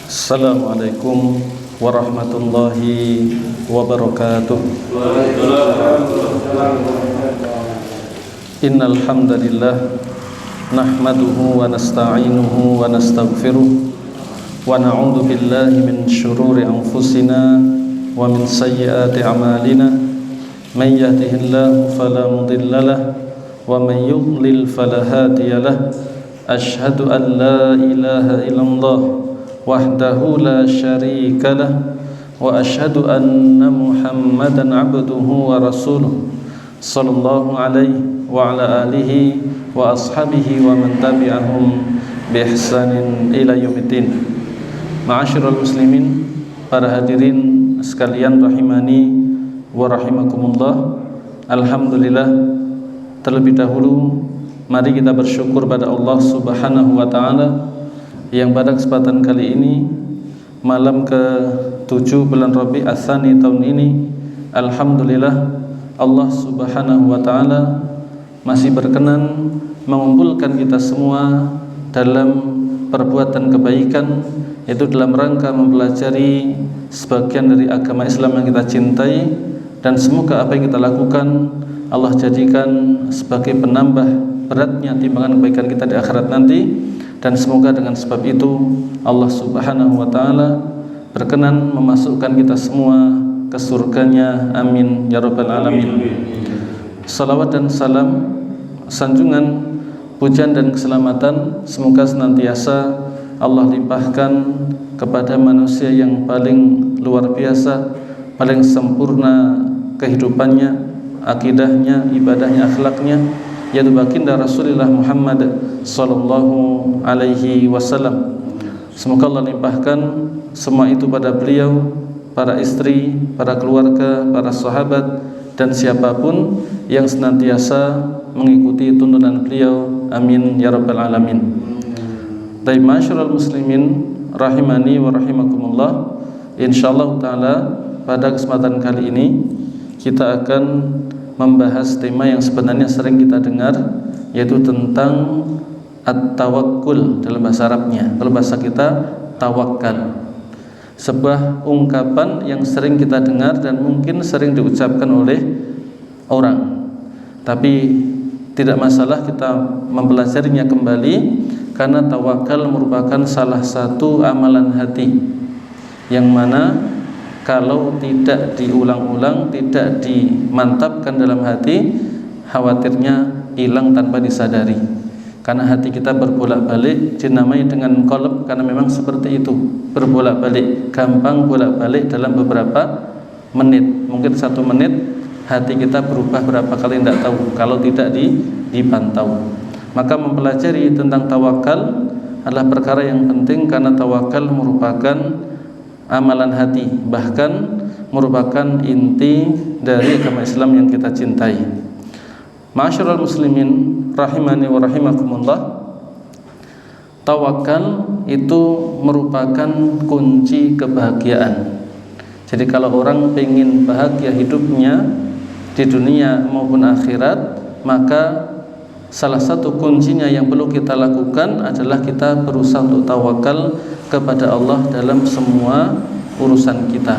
Assalamualaikum warahmatullahi wabarakatuh. Innal hamdalillah nahmaduhu wa nasta'inuhu wa nastaghfiruh wa na'udzu billahi min shururi anfusina wa min sayyiati a'malina. Man yahdihillahu fala mudilla lahu wa man yudlil fala hadiya lahu. Asyhadu an la ilaha illallah wahdahu la syarika lah wa asyhadu anna Muhammadan abduhu wa rasuluh sallallahu alaihi wa ala alihi wa ashabihi wa man tabi'ahum bi ihsanin ila yaumiddin. Ma'asyiral muslimin, para hadirin sekalian rahimani wa rahimakumullah. Alhamdulillah, terlebih dahulu mari kita bersyukur pada Allah Subhanahu wa taala yang pada kesempatan kali ini, malam ke-7 bulan Rabi' Ats-Tsani tahun ini, alhamdulillah Allah Subhanahu wa taala masih berkenan mengumpulkan kita semua dalam perbuatan kebaikan, yaitu dalam rangka mempelajari sebagian dari agama Islam yang kita cintai, dan semoga apa yang kita lakukan Allah jadikan sebagai penambah beratnya timbangan kebaikan kita di akhirat nanti. Dan semoga dengan sebab itu Allah Subhanahu wa taala berkenan memasukkan kita semua ke surganya. Amin ya rabbal alamin. Salawat dan salam, sanjungan, pujian dan keselamatan semoga senantiasa Allah limpahkan kepada manusia yang paling luar biasa, paling sempurna kehidupannya, akidahnya, ibadahnya, akhlaknya, yaitu baginda Rasulullah Muhammad sallallahu alaihi wasallam. Semoga Allah limpahkan semua itu pada beliau, para istri, para keluarga, para sahabat, dan siapapun yang senantiasa mengikuti tuntunan beliau. Amin ya rabbal alamin. Baik, masyarul muslimin rahimani wa rahimakumullah. Insyaallah taala pada kesempatan kali ini kita akan membahas tema yang sebenarnya sering kita dengar, yaitu tentang at-tawakkul dalam bahasa Arabnya. Kalau bahasa kita tawakal, sebuah ungkapan yang sering kita dengar dan mungkin sering diucapkan oleh orang, tapi tidak masalah kita mempelajarinya kembali, karena tawakal merupakan salah satu amalan hati yang mana kalau tidak diulang-ulang, tidak dimantapkan dalam hati, khawatirnya hilang tanpa disadari. Karena hati kita berbolak-balik, dinamai dengan qalb karena memang seperti itu, berbolak-balik, gampang bolak-balik dalam beberapa menit. Mungkin 1 menit hati kita berubah berapa kali tidak tahu kalau tidak dipantau. Maka mempelajari tentang tawakal adalah perkara yang penting, karena tawakal merupakan amalan hati, bahkan merupakan inti dari agama Islam yang kita cintai. Ma'asyiral muslimin rahimani wa rahimakumullah, tawakal itu merupakan kunci kebahagiaan. Jadi kalau orang ingin bahagia hidupnya di dunia maupun akhirat, maka salah satu kuncinya yang perlu kita lakukan adalah kita berusaha untuk tawakal kepada Allah dalam semua urusan kita.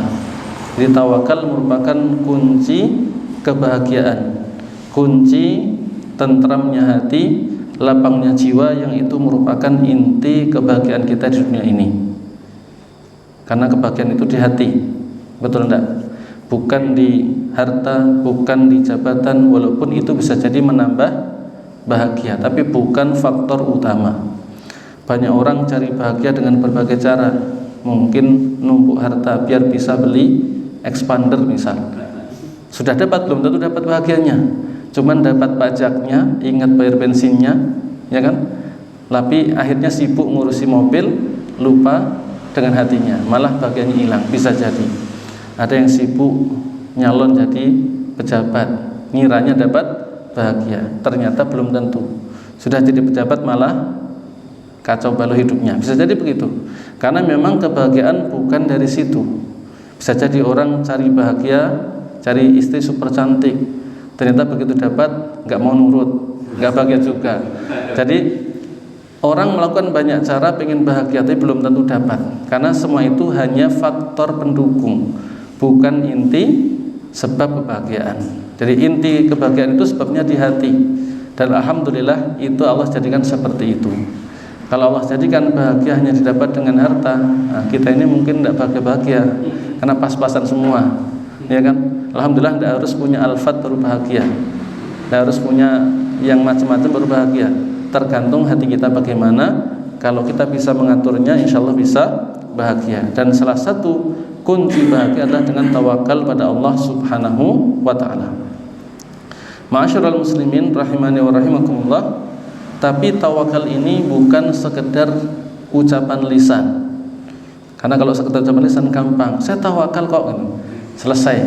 Jadi tawakal merupakan kunci kebahagiaan, kunci tentramnya hati, lapangnya jiwa, yang itu merupakan inti kebahagiaan kita di dunia ini. Karena kebahagiaan itu di hati, betul enggak? Bukan di harta, bukan di jabatan, walaupun itu bisa jadi menambah bahagia, tapi bukan faktor utama. Banyak orang cari bahagia dengan berbagai cara, mungkin numpuk harta biar bisa beli expander misal. Sudah dapat belum tentu dapat bahagianya, cuman dapat pajaknya, ingat bayar bensinnya, ya kan? Tapi akhirnya sibuk ngurusi mobil, lupa dengan hatinya, malah bahagianya hilang. Bisa jadi ada yang sibuk nyalon jadi pejabat, ngiranya dapat bahagia, ternyata belum tentu. Sudah jadi pejabat malah kacau balau hidupnya. Bisa jadi begitu, karena memang kebahagiaan bukan dari situ. Bisa jadi orang cari bahagia, cari istri super cantik, ternyata begitu dapat nggak mau nurut, nggak bahagia juga. Jadi Orang melakukan banyak cara pengen bahagia tapi belum tentu dapat, karena semua itu hanya faktor pendukung, bukan inti sebab kebahagiaan. Jadi inti kebahagiaan itu sebabnya di hati, dan alhamdulillah itu Allah jadikan seperti itu. Kalau Allah jadikan bahagia hanya didapat dengan harta, nah kita ini mungkin tidak bahagia-bahagia karena pas-pasan semua, ya kan? Alhamdulillah tidak harus punya alfat baru bahagia, tidak harus punya yang macam-macam baru bahagia. Tergantung hati kita bagaimana. Kalau kita bisa mengaturnya, insya Allah bisa bahagia. Dan salah satu kunci bahagia adalah dengan tawakal pada Allah Subhanahu wa ta'ala. Ma'asyiral muslimin rahimani wa rahimakumullah. Tapi tawakal ini bukan sekedar ucapan lisan. Karena kalau sekedar ucapan lisan gampang, saya tawakal kok, selesai,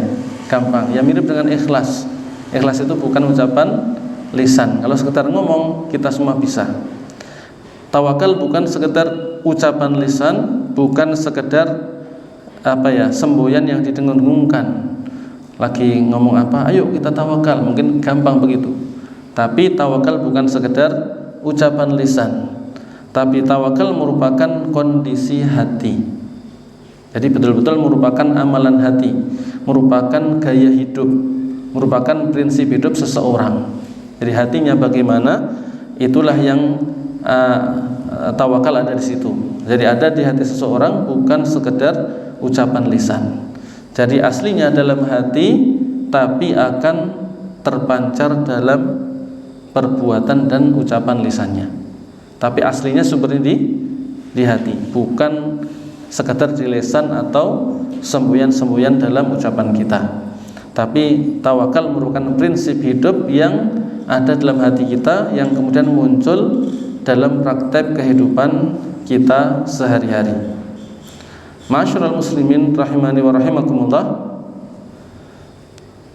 gampang. Ya mirip dengan ikhlas. Ikhlas itu bukan ucapan lisan. Kalau sekedar ngomong kita semua bisa. Tawakal bukan sekedar ucapan lisan, bukan sekedar semboyan yang didengung-dengungkan. Lagi ngomong apa, ayo kita tawakal, mungkin gampang begitu. Tapi tawakal bukan sekedar ucapan lisan, tapi tawakal merupakan kondisi hati. Jadi betul-betul merupakan amalan hati, merupakan gaya hidup, merupakan prinsip hidup seseorang. Jadi hatinya bagaimana, itulah yang tawakal ada di situ. Jadi ada di hati seseorang, bukan sekedar ucapan lisan. Jadi aslinya dalam hati, tapi akan terpancar dalam perbuatan dan ucapan lisannya. Tapi aslinya sumbernya di hati, bukan sekedar di lisan atau semboyan-semboyan dalam ucapan kita. Tapi tawakal merupakan prinsip hidup yang ada dalam hati kita, yang kemudian muncul dalam praktek kehidupan kita sehari-hari. Ma'asyiral muslimin rahimani wa rahimakumullah.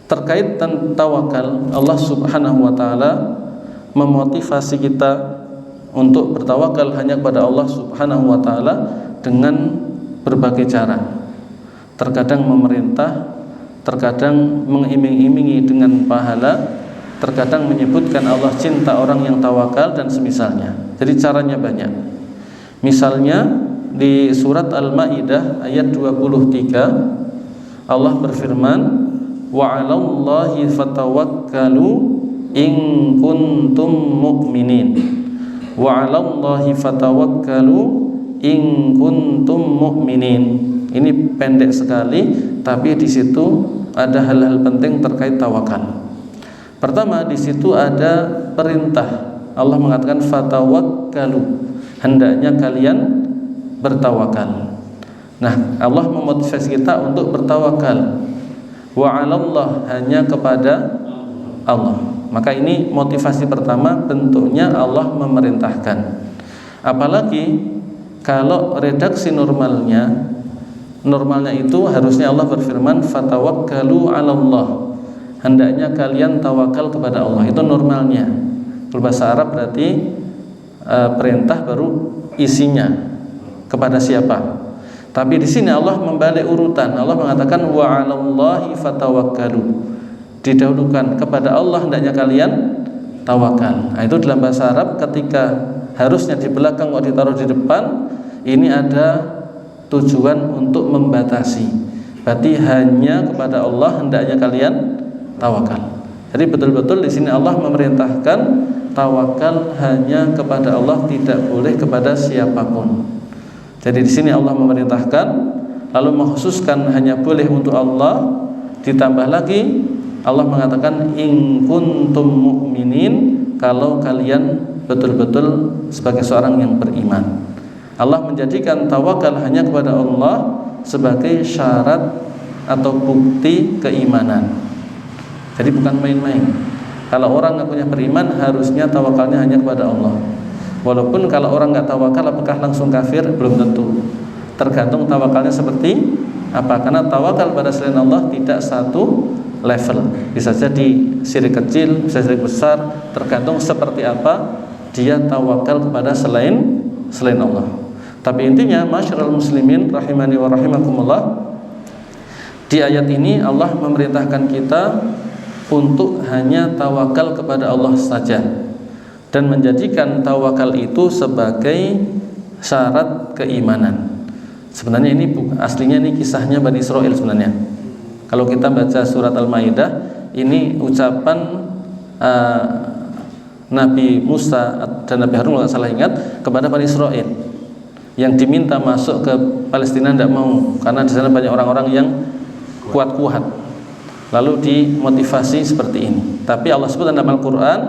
Terkait tentang tawakal, Allah Subhanahu wa ta'ala memotivasi kita untuk bertawakal hanya kepada Allah Subhanahu wa ta'ala dengan berbagai cara. Terkadang memerintah, terkadang mengiming-imingi dengan pahala, terkadang menyebutkan Allah cinta orang yang tawakal dan semisalnya. Jadi caranya banyak. Misalnya di surat Al-Maidah ayat 23 Allah berfirman, wa 'alallahi fatawakkalu in kuntum mu'minin. Wa 'alallahi fatawakkalu in kuntum mu'minin. Ini pendek sekali, tapi di situ ada hal-hal penting terkait tawakal. Pertama, di situ ada perintah. Allah mengatakan fatawakkalu, hendaknya kalian bertawakal. Nah, Allah memotivasi kita untuk bertawakal. Wa 'alallah, hanya kepada Allah. Maka ini motivasi pertama, bentuknya Allah memerintahkan. Apalagi kalau redaksi normalnya itu harusnya Allah berfirman fatawakkalu 'alallah, hendaknya kalian tawakal kepada Allah. Itu normalnya. Kalau bahasa Arab berarti perintah baru isinya kepada siapa. Tapi di sini Allah membalik urutan. Allah mengatakan wa 'alallahi fatawakkalu. Didahulukan kepada Allah, hendaknya kalian tawakal. Nah, itu dalam bahasa Arab ketika harusnya di belakang kok ditaruh di depan, ini ada tujuan untuk membatasi. Berarti hanya kepada Allah hendaknya kalian tawakal. Jadi betul-betul di sini Allah memerintahkan tawakal hanya kepada Allah, tidak boleh kepada siapapun. Jadi di sini Allah memerintahkan, lalu mengkhususkan hanya boleh untuk Allah. Ditambah lagi Allah mengatakan in kuntum mu'minin, kalau kalian betul-betul sebagai seorang yang beriman. Allah menjadikan tawakal hanya kepada Allah sebagai syarat atau bukti keimanan. Jadi bukan main-main. Kalau orang ngakunya beriman, harusnya tawakalnya hanya kepada Allah. Walaupun kalau orang nggak tawakal, apakah langsung kafir? Belum tentu. Tergantung tawakalnya seperti apa. Karena tawakal pada selain Allah tidak satu level. Bisa jadi syirik kecil, bisa syirik besar. Tergantung seperti apa dia tawakal kepada selain Allah. Tapi intinya, masyarul muslimin rahimani wa rahimakumullah, di ayat ini Allah memerintahkan kita untuk hanya tawakal kepada Allah saja. dan menjadikan tawakal itu sebagai syarat keimanan. Sebenarnya ini aslinya ini kisahnya Bani Israil sebenarnya. Kalau kita baca surat Al-Maidah, ini ucapan Nabi Musa dan Nabi Harun kalau salah ingat kepada Bani Israil yang diminta masuk ke Palestina, tidak mau karena di sana banyak orang-orang yang kuat-kuat. Lalu dimotivasi seperti ini. Tapi Allah sebut dalam Al-Quran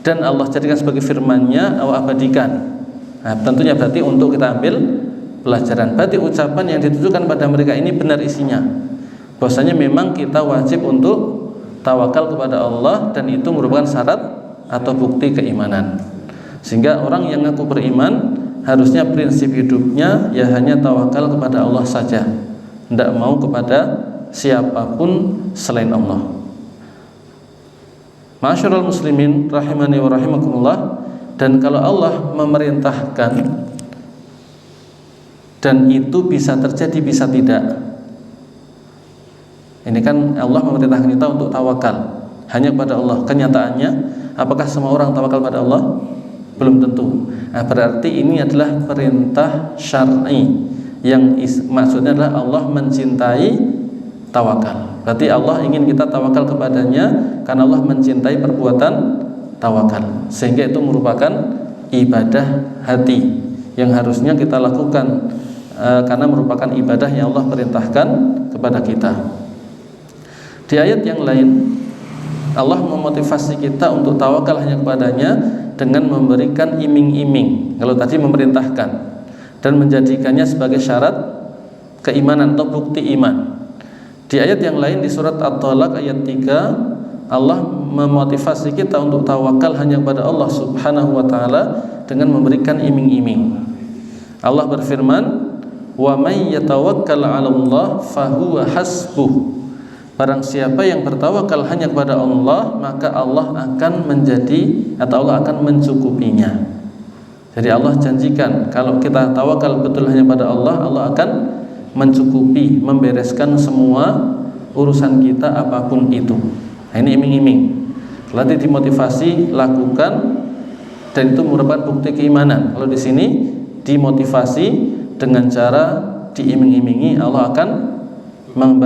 dan Allah jadikan sebagai firman-Nya, Allah abadikan. Nah, tentunya berarti untuk kita ambil pelajaran. Berarti ucapan yang ditujukan pada mereka ini benar isinya. Bahwasanya memang kita wajib untuk tawakal kepada Allah dan itu merupakan syarat atau bukti keimanan. Sehingga orang yang ngaku beriman harusnya prinsip hidupnya ya hanya tawakal kepada Allah saja. Tidak mau kepada siapapun selain Allah. Ma'asyiral muslimin rahimani wa rahimakumullah. Dan kalau Allah memerintahkan dan itu bisa terjadi bisa tidak. Ini kan Allah memerintahkan kita untuk tawakal hanya kepada Allah. Kenyataannya apakah semua orang tawakal pada Allah? Belum tentu. Nah, berarti ini adalah perintah syar'i yang maksudnya adalah Allah mencintai tawakal. Berarti Allah ingin kita tawakal kepadanya karena Allah mencintai perbuatan tawakal, sehingga itu merupakan ibadah hati yang harusnya kita lakukan karena merupakan ibadah yang Allah perintahkan kepada kita. Di ayat yang lain Allah memotivasi kita untuk tawakal hanya kepadanya dengan memberikan iming-iming. Kalau tadi memerintahkan dan menjadikannya sebagai syarat keimanan atau bukti iman. Di ayat yang lain di surat At-Talaq ayat 3 Allah memotivasi kita untuk tawakal hanya kepada Allah Subhanahu wa taala dengan memberikan iming-iming. Allah berfirman, "Wa may yatawakkal 'ala Allah fahuwa hasbuh." Barang siapa yang bertawakal hanya kepada Allah, maka Allah akan menjadi atau Allah akan mencukupinya. Jadi Allah janjikan kalau kita tawakal betul hanya pada Allah, Allah akan mencukupi, membereskan semua urusan kita apapun itu. Nah, ini iming-iming. Nanti dimotivasi lakukan dan itu merupakan bukti keimanan. Kalau di sini dimotivasi dengan cara diiming-imingi, Allah akan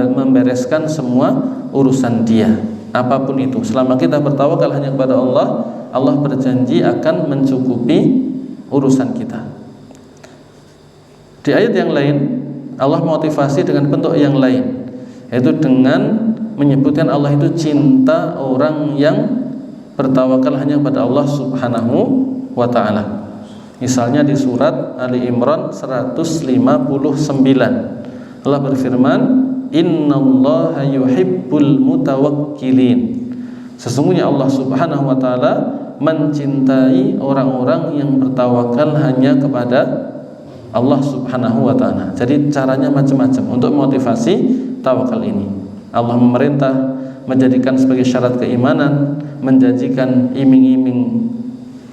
membereskan semua urusan dia apapun itu. Selama kita bertawakal hanya kepada Allah, Allah berjanji akan mencukupi urusan kita. Di ayat yang lain Allah motivasi dengan bentuk yang lain, yaitu dengan menyebutkan Allah itu cinta orang yang bertawakal hanya kepada Allah Subhanahu wa ta'ala. Misalnya di surat Ali Imran 159 Allah berfirman, "Innallaha yuhibbul mutawakkilin." Sesungguhnya Allah Subhanahu wa taala mencintai orang-orang yang bertawakal hanya kepada Allah Subhanahu wa taala. Jadi caranya macam-macam untuk motivasi tawakal ini. Allah memerintah menjadikan sebagai syarat keimanan, menjanjikan iming-iming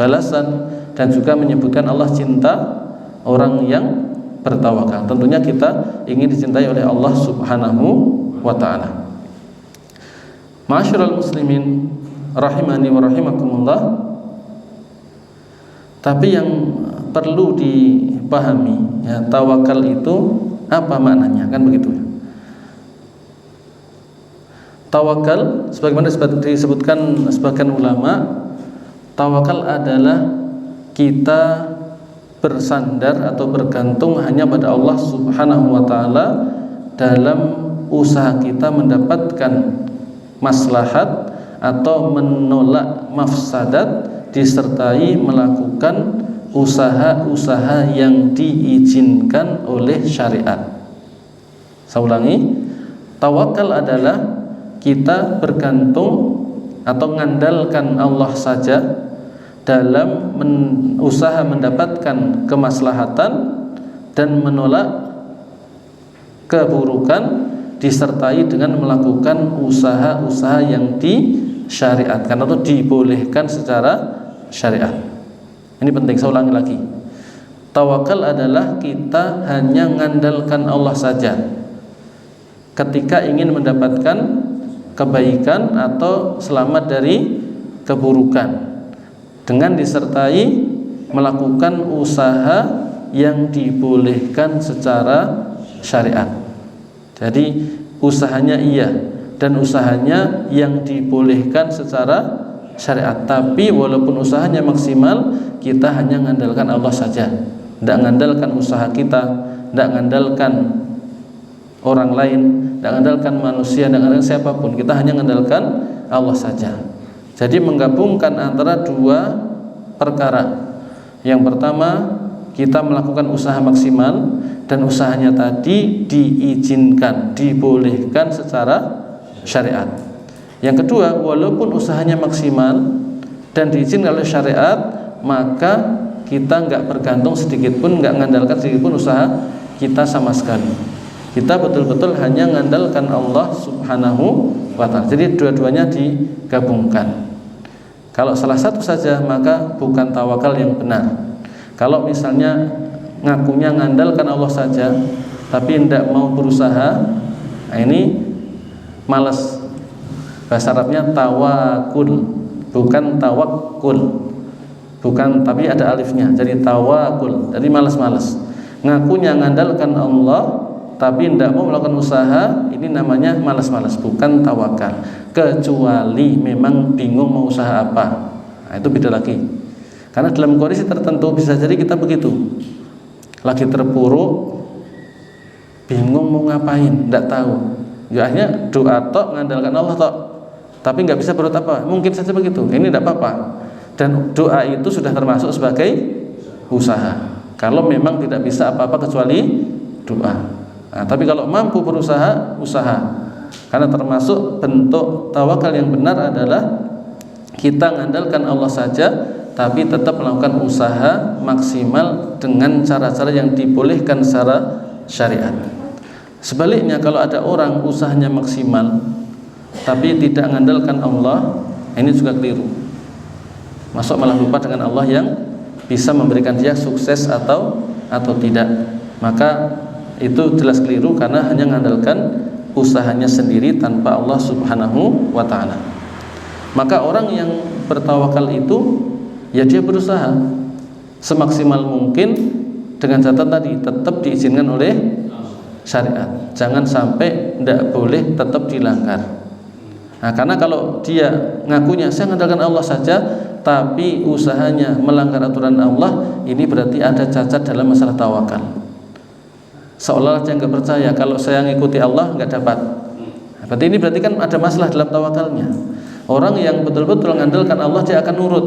balasan, dan juga menyebutkan Allah cinta orang yang bertawakal. Tentunya kita ingin dicintai oleh Allah Subhanahu wa taala. Ma'asyiral muslimin rahimani wa rahimakumullah. Tapi yang perlu dipahami ya, tawakal itu apa maknanya, kan begitu. Tawakal sebagaimana disebutkan sebagian ulama, tawakal adalah kita bersandar atau bergantung hanya pada Allah Subhanahu wa taala dalam usaha kita mendapatkan maslahat atau menolak mafsadat, disertai melakukan usaha-usaha yang diizinkan oleh syariat. Saya ulangi, tawakal adalah kita bergantung atau mengandalkan Allah saja dalam usaha mendapatkan kemaslahatan dan menolak keburukan, disertai dengan melakukan usaha-usaha yang disyariatkan atau dibolehkan secara syariat. Ini penting, saya ulangi lagi. Tawakal adalah kita hanya mengandalkan Allah saja ketika ingin mendapatkan kebaikan atau selamat dari keburukan, dengan disertai melakukan usaha yang dibolehkan secara syariat. Jadi usahanya iya, dan usahanya yang dibolehkan secara syariat. Tapi walaupun usahanya maksimal, kita hanya mengandalkan Allah saja, tidak mengandalkan usaha kita, tidak mengandalkan orang lain, tidak mengandalkan manusia, tidak mengandalkan siapapun. Kita hanya mengandalkan Allah saja. Jadi menggabungkan antara dua perkara. Yang pertama, kita melakukan usaha maksimal, dan usahanya tadi diizinkan, dibolehkan secara syariat. Yang kedua, walaupun usahanya maksimal dan diizinkan oleh syariat, maka kita nggak bergantung sedikit pun, nggak mengandalkan sedikit pun usaha kita sama sekali. Kita betul-betul hanya mengandalkan Allah Subhanahu wa ta'ala. Jadi dua-duanya digabungkan. Kalau salah satu saja, maka bukan tawakal yang benar. Kalau misalnya ngakunya mengandalkan Allah saja tapi tidak mau berusaha, nah ini malas. Bahasa Arabnya tawakul, bukan tawakkul. Bukan, tapi ada alifnya, jadi tawakul. Jadi malas-malas. Ngakunya mengandalkan Allah tapi tidak mau melakukan usaha, ini namanya malas-malas, bukan tawakal. Kecuali memang bingung mau usaha apa, nah, itu beda lagi. Karena dalam kondisi tertentu bisa jadi kita begitu, lagi terpuruk, bingung mau ngapain, tidak tahu. Ya hanya doa tok, mengandalkan Allah tok, tapi nggak bisa berbuat apa. Mungkin saja begitu. Ini tidak apa-apa. Dan doa itu sudah termasuk sebagai usaha. Kalau memang tidak bisa apa-apa kecuali doa. Nah, tapi kalau mampu berusaha, usaha. Karena termasuk bentuk tawakal yang benar adalah kita mengandalkan Allah saja, tapi tetap melakukan usaha maksimal dengan cara-cara yang dibolehkan secara syariat. Sebaliknya, kalau ada orang usahanya maksimal tapi tidak mengandalkan Allah, ini juga keliru. Masuk malah lupa dengan Allah yang bisa memberikan dia sukses atau tidak. Maka itu jelas keliru, karena hanya mengandalkan usahanya sendiri tanpa Allah Subhanahu wa ta'ala. Maka orang yang bertawakal itu, ya dia berusaha semaksimal mungkin dengan catatan tadi tetap diizinkan oleh syariat. Jangan sampai tidak boleh, tetap dilanggar. Nah, karena kalau dia ngakunya saya mengandalkan Allah saja tapi usahanya melanggar aturan Allah, ini berarti ada cacat dalam masalah tawakal. Seolah-olah dia nggak percaya kalau saya ngikuti Allah nggak dapat. Berarti ini berarti kan ada masalah dalam tawakalnya. Orang yang betul-betul mengandalkan Allah, dia akan nurut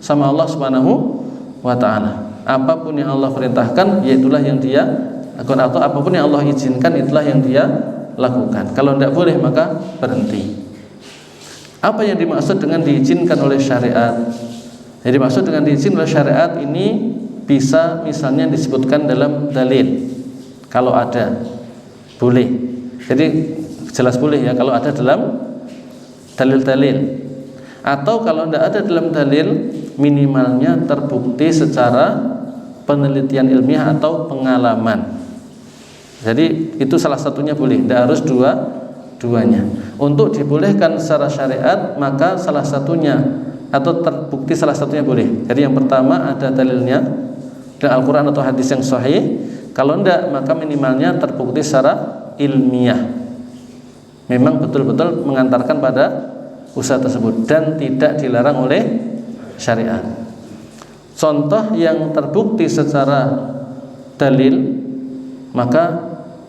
sama Allah Subhanahu wa ta'ala. Apapun yang Allah perintahkan, yaitulah yang dia lakukan, atau apapun yang Allah izinkan, itulah yang dia lakukan. Kalau tidak boleh, maka berhenti. Apa yang dimaksud dengan diizinkan oleh syariat? Jadi dimaksud dengan diizinkan oleh syariat ini bisa misalnya disebutkan dalam dalil. Kalau ada, boleh. Jadi jelas boleh ya kalau ada dalam dalil-dalil. Atau kalau tidak ada dalam dalil, minimalnya terbukti secara penelitian ilmiah atau pengalaman. Jadi itu salah satunya boleh, tidak harus duanya. Untuk dibolehkan secara syariat, maka salah satunya atau terbukti salah satunya boleh. Jadi yang pertama ada dalilnya dari Al-Quran atau hadis yang sahih. Kalau tidak, maka minimalnya terbukti secara ilmiah, memang betul-betul mengantarkan pada usaha tersebut dan tidak dilarang oleh syariat. Contoh yang terbukti secara dalil, maka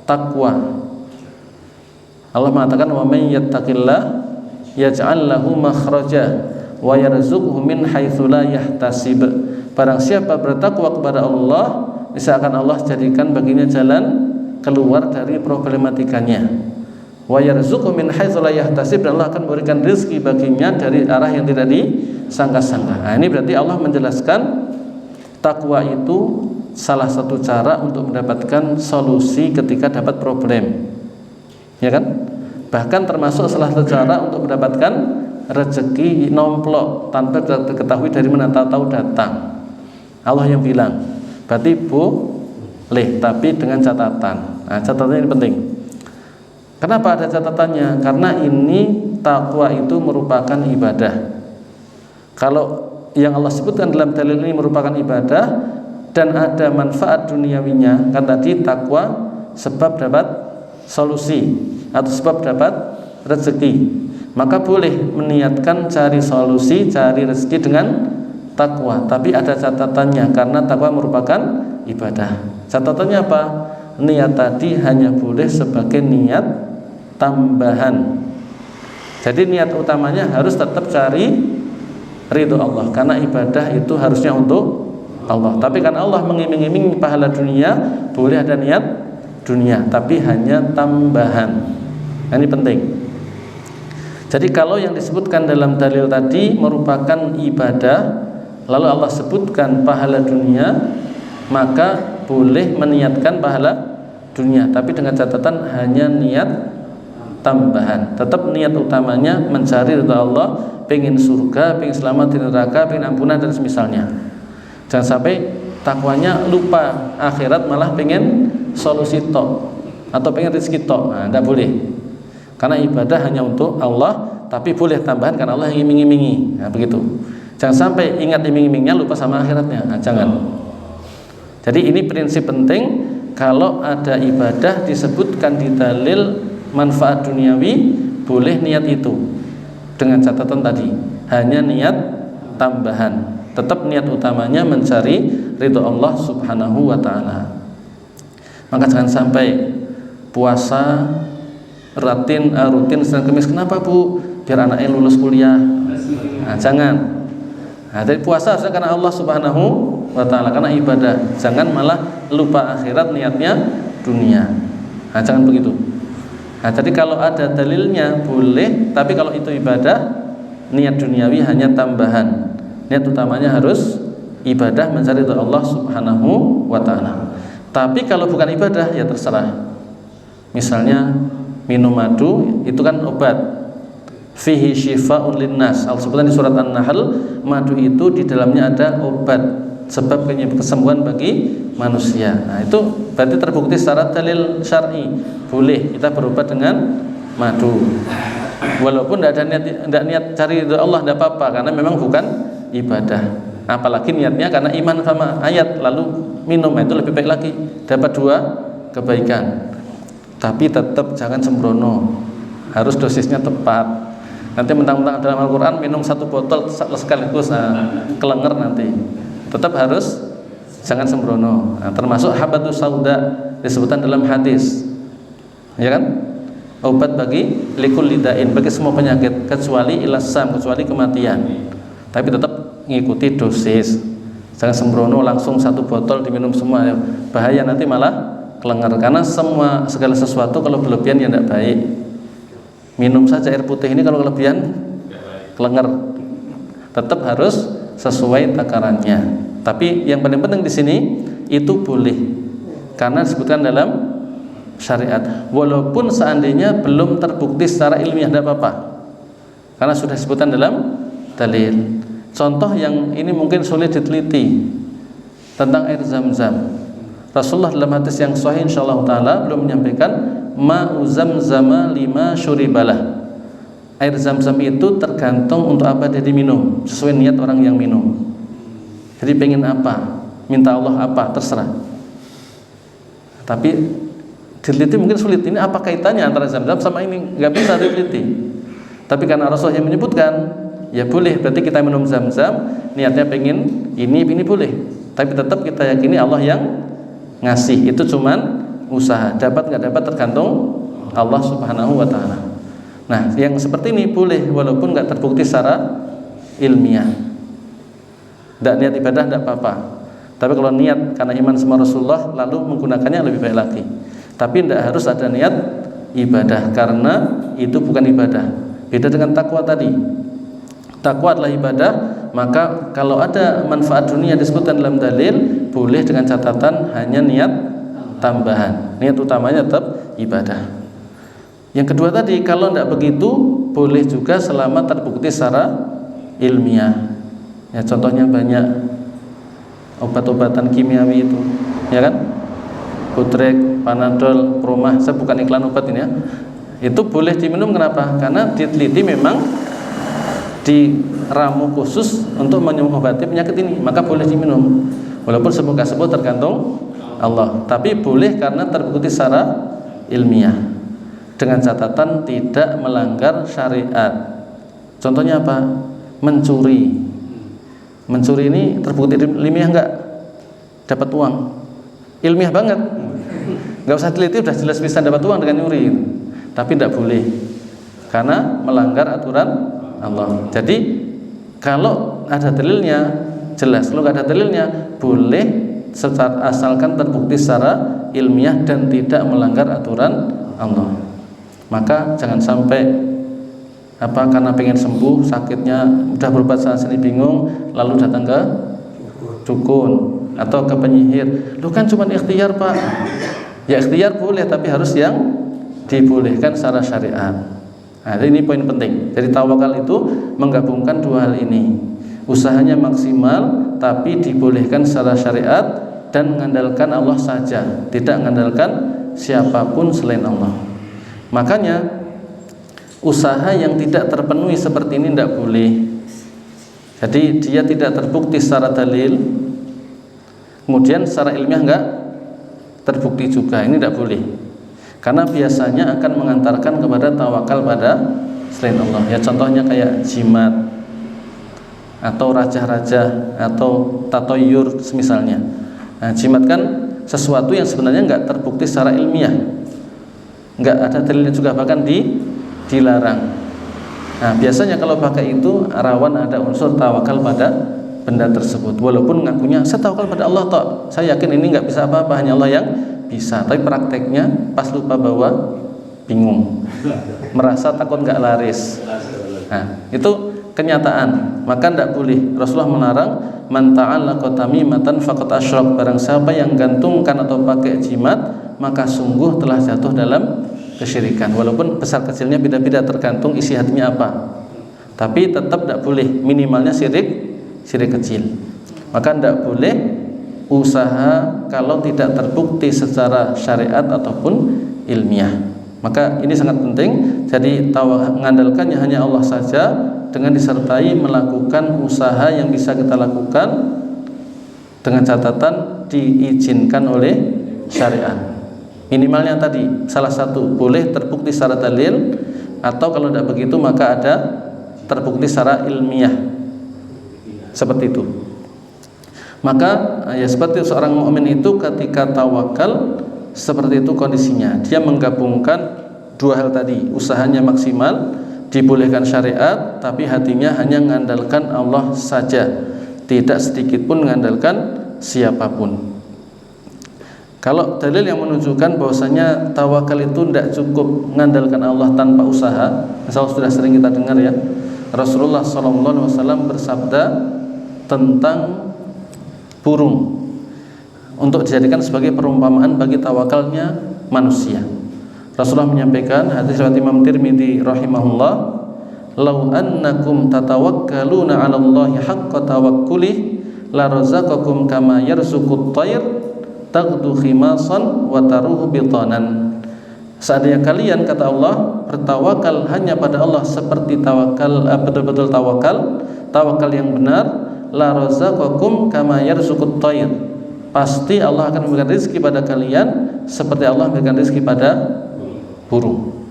takwa. Allah mengatakan, wa may yattaqillah yaj'al lahu makhraja wa yarzuqhu min haitsu la yahtasib. Barang siapa bertakwa kepada Allah, misalkan Allah jadikan baginya jalan keluar dari problematikanya. Wa yarzuqhu min haitsu la yahtasib, dan Allah akan memberikan rezeki baginya dari arah yang tidak disangka-sangka. Nah, ini berarti Allah menjelaskan takwa itu salah satu cara untuk mendapatkan solusi ketika dapat problem. Ya kan? Bahkan termasuk salah satu cara untuk mendapatkan rezeki nomplok tanpa diketahui dari mana, tahu datang. Allah yang bilang. Berarti boleh, tapi dengan catatan. Nah, catatan ini penting. Kenapa ada catatannya? Karena ini takwa itu merupakan ibadah. Kalau yang Allah sebutkan dalam dalil ini merupakan ibadah dan ada manfaat duniawinya, kan tadi takwa sebab dapat solusi atau sebab dapat rezeki, maka boleh meniatkan cari solusi, cari rezeki dengan takwa. Tapi ada catatannya, karena takwa merupakan ibadah. Catatannya apa? Niat tadi hanya boleh sebagai niat tambahan. Jadi niat utamanya harus tetap cari ridho Allah, karena ibadah itu harusnya untuk Allah. Tapi kan Allah mengiming-iming pahala dunia, boleh ada niat dunia, tapi hanya tambahan. Ini penting. Jadi kalau yang disebutkan dalam dalil tadi merupakan ibadah, lalu Allah sebutkan pahala dunia, maka boleh meniatkan pahala dunia, tapi dengan catatan hanya niat tambahan. Tetap niat utamanya mencari ridha Allah, pengen surga, pengen selamat di neraka, pengen ampunan dan semisalnya. Jangan sampai takwanya lupa akhirat, malah pengen solusi tok atau pengen rezeki tok. Nah, tidak boleh. Karena ibadah hanya untuk Allah, tapi boleh tambahan karena Allah yang iming-imingi. Nah, begitu. Jangan sampai ingat iming-imingnya lupa sama akhiratnya. Nah, jangan. Jadi ini prinsip penting. Kalau ada ibadah disebutkan di dalil manfaat duniawi, boleh niat itu dengan catatan tadi hanya niat tambahan. Tetap niat utamanya mencari ridho Allah subhanahu wa ta'ala. Maka jangan sampai puasa rutin Senin Kamis. Kenapa Bu? Biar anaknya lulus kuliah. Nah, jangan. Nah, dari puasa harusnya karena Allah subhanahu wa ta'ala, karena ibadah. Jangan malah lupa akhirat, niatnya dunia. Nah, jangan begitu. Nah, jadi kalau ada dalilnya boleh, tapi kalau itu ibadah, niat duniawi hanya tambahan. Niat utamanya harus ibadah mencari ridha Allah subhanahu wa ta'ala. Tapi kalau bukan ibadah, ya terserah. Misalnya minum madu, itu kan obat. Fihi syifa'un linnas. Allah sebutkan di surat An-Nahl, madu itu di dalamnya ada obat, sebab kesembuhan bagi manusia. Nah, itu berarti terbukti secara dalil syar'i. Boleh kita berobat dengan madu. Walaupun tidak niat cari ridha Allah, tidak apa-apa, karena memang bukan ibadah. Apalagi niatnya karena iman sama ayat lalu minum, itu lebih baik lagi, dapat 2 kebaikan. Tapi tetap jangan sembrono, harus dosisnya tepat. Nanti mentang-mentang dalam Al-Quran minum 1 botol sekaligus, kelenger nanti. Tetap harus jangan sembrono. Nah, termasuk habatus sauda disebutkan dalam hadis, ya kan? Obat bagi likul lidain, bagi semua penyakit, kecuali ilasam, kecuali kematian. Tapi tetap ngikuti dosis. Jangan sembrono langsung 1 botol diminum semua, bahaya, nanti malah kelenger. Karena segala sesuatu kalau berlebihan ya tidak baik. Minum saja air putih ini kalau kelebihan kelenger. Tetap harus sesuai takarannya. Tapi yang paling penting di sini itu boleh, karena disebutkan dalam syariat. Walaupun seandainya belum terbukti secara ilmiah, tidak apa-apa, karena sudah disebutkan dalam dalil. Contoh yang ini mungkin sulit diteliti tentang air Zam-Zam. Rasulullah dalam hadis yang sahih insyaallah taala belum menyampaikan ma'u zamzama lima syuribalah. Air Zam-Zam itu tergantung untuk apa dia diminum, sesuai niat orang yang minum. Jadi pengen apa, minta Allah apa, terserah. Tapi diteliti mungkin sulit. Ini apa kaitannya antara Zam-Zam sama ini? Nggak bisa diteliti. Tapi karena Rasulullah yang menyebutkan, ya boleh. Berarti kita minum Zam-Zam, niatnya pengen ini boleh. Tapi tetap kita yakini Allah yang ngasih. Itu cuman usaha. Dapat nggak dapat tergantung Allah subhanahu wa ta'ala. Nah, yang seperti ini boleh walaupun nggak terbukti secara ilmiah. Tidak niat ibadah tidak apa-apa. Tapi kalau niat karena iman sama Rasulullah lalu menggunakannya lebih baik lagi. Tapi tidak harus ada niat ibadah, karena itu bukan ibadah. Beda dengan takwa tadi. Takwa adalah ibadah, maka kalau ada manfaat dunia disebutkan dalam dalil, boleh dengan catatan hanya niat tambahan. Niat utamanya tetap ibadah. Yang kedua tadi, kalau tidak begitu, boleh juga selama terbukti secara ilmiah. Ya, contohnya banyak obat-obatan kimiawi itu, ya kan? Butrek, Panadol, Promah, saya bukan iklan obat ini ya. Itu boleh diminum, kenapa? Karena diteliti memang diramu khusus untuk mengobati penyakit ini, maka boleh diminum. Walaupun sebut tergantung Allah, tapi boleh karena terbukti secara ilmiah dengan catatan tidak melanggar syariat. Contohnya apa? Mencuri ini terbukti ilmiah enggak? Dapat uang, ilmiah banget, nggak usah teliti, udah jelas bisa dapat uang dengan nyuri. Tapi tidak boleh karena melanggar aturan Allah. Jadi kalau ada dalilnya jelas, kalau nggak ada dalilnya boleh asalkan terbukti secara ilmiah dan tidak melanggar aturan Allah. Maka jangan sampai karena pengen sembuh sakitnya, udah berobat sana sini bingung, lalu datang ke dukun atau ke penyihir. Lu kan cuma ikhtiar Pak. Ya ikhtiar boleh, tapi harus yang dibolehkan secara syariat. Nah, ini poin penting. Jadi tawakal itu menggabungkan dua hal ini. Usahanya maksimal tapi dibolehkan secara syariat dan mengandalkan Allah saja, tidak mengandalkan siapapun selain Allah. Makanya usaha yang tidak terpenuhi seperti ini tidak boleh. Jadi dia tidak terbukti secara dalil, kemudian secara ilmiah enggak terbukti juga, ini tidak boleh. Karena biasanya akan mengantarkan kepada tawakal pada selain Allah. Ya contohnya kayak jimat atau raja-raja atau tatoyur semisalnya. Nah, jimat kan sesuatu yang sebenarnya enggak terbukti secara ilmiah, enggak ada dalilnya juga, bahkan dilarang. Nah, biasanya kalau pakai itu rawan ada unsur tawakal pada benda tersebut. Walaupun ngakunya saya tawakal pada Allah toh, saya yakin ini nggak bisa apa-apa, hanya Allah yang bisa. Tapi prakteknya pas lupa bawa, bingung, merasa takut nggak laris. Nah, itu kenyataan. Maka tidak boleh. Rasulullah melarang man ta'allaqa tamimatan faqad asyrak. Barang siapa yang gantungkan atau pakai jimat, maka sungguh telah jatuh dalam kesyirikan. Walaupun besar kecilnya beda-beda tergantung isi hatinya apa, tapi tetap tidak boleh, minimalnya syirik kecil. Maka tidak boleh usaha kalau tidak terbukti secara syariat ataupun ilmiah. Maka ini sangat penting. Jadi mengandalkannya hanya Allah saja dengan disertai melakukan usaha yang bisa kita lakukan dengan catatan diizinkan oleh syariat. Minimalnya tadi salah satu boleh terbukti secara dalil, atau kalau tidak begitu maka ada terbukti secara ilmiah, seperti itu. Maka ya seperti seorang mukmin itu ketika tawakal seperti itu kondisinya. Dia menggabungkan dua hal tadi, usahanya maksimal, dibolehkan syariat, tapi hatinya hanya mengandalkan Allah saja, tidak sedikit pun mengandalkan siapapun. Kalau dalil yang menunjukkan bahwasanya tawakal itu tidak cukup mengandalkan Allah tanpa usaha, misalnya sudah sering kita dengar ya, Rasulullah SAW bersabda tentang burung untuk dijadikan sebagai perumpamaan bagi tawakalnya manusia. Rasulullah menyampaikan, hadis riwayat Imam Tirmidzi rahimahullah, "Lau annakum tatawakkaluna 'ala Allahi haqqa tawakkulih la razaqakum kama yarzuqut tayr taghdu khimasan wa taruhu bitanan." Seandainya kalian, kata Allah, bertawakal hanya pada Allah seperti tawakal betul-betul tawakal yang benar, la razaqakum kama yarzuqut tayr, pasti Allah akan memberikan rezeki pada kalian seperti Allah memberikan rezeki pada burung.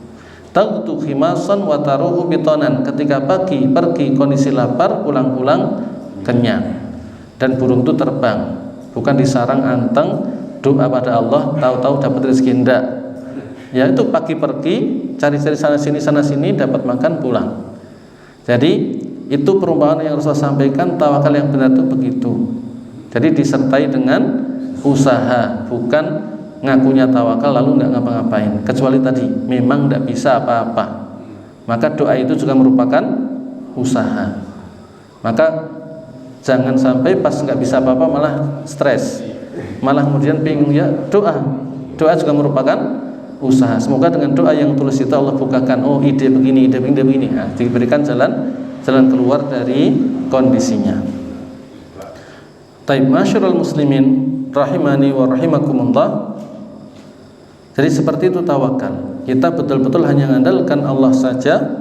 Taghdu khimasan wa taruhu bitanan, ketika pagi pergi kondisi lapar, pulang-pulang kenyang. Dan burung itu terbang, bukan di sarang anteng doa pada Allah tahu-tahu dapat rezeki, enggak. Ya itu pagi pergi cari-cari sana sini dapat makan pulang. Jadi itu perumpamaan yang Rasulullah sampaikan, tawakal yang benar itu begitu. Jadi disertai dengan usaha, bukan ngakunya tawakal lalu enggak ngapa-ngapain. Kecuali tadi memang enggak bisa apa-apa, maka doa itu juga merupakan usaha. Maka jangan sampai pas enggak bisa apa-apa malah stres, malah kemudian bingung. Ya doa juga merupakan usaha. Semoga dengan doa yang tulus itu Allah bukakan, oh ide begini, nah, diberikan jalan keluar dari kondisinya. Taib masyarul muslimin rahimani wa rahimakumullah. Jadi seperti itu tawakal. Kita betul-betul hanya mengandalkan Allah saja